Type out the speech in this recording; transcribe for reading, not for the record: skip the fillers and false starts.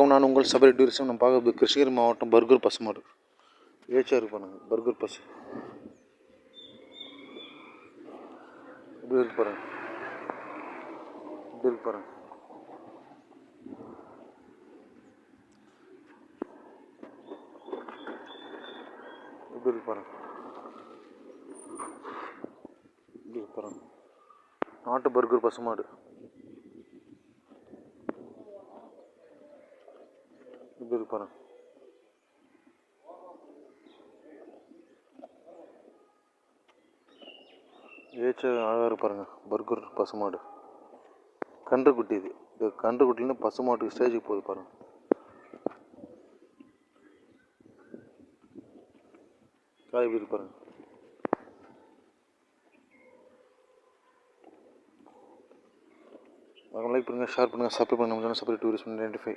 வணக்கம், நான் உங்கள் சபரி டூரிசம். நம்ம பார்க்குறது கிருஷ்ணகிரி மாவட்டம் பர்கூர் பசுமாடு. ஏச்சா இருக்கு பாருங்க, பர்கூர் பசு இப்படி இருக்கு பாருங்க, இப்படி இருக்கு பாருங்க. இப்படி இருக்கு பாருங்க, இப்படி இருக்கு பாருங்க. நாட்டு பர்கூர் பசுமாடு இப்படி இருக்கு பாருங்க. ஏச்ச அழகாக இருக்கு பாருங்க, பர்கூர் பசுமாடு. கன்றுக்குட்டி இது கன்றுக்குட்டிலேருந்து பசுமாட்டுக்கு ஸ்டேஜுக்கு போகுது பாருங்க. காய் இப்படி இருக்கு பாருங்க. லைக் பண்ணுங்கள், ஷேர் பண்ணுங்கள், சப்ஸ்கிரைப் பண்ணுங்கள். நம்ம சேனல் சபரி டூரிஸ்ட் 95.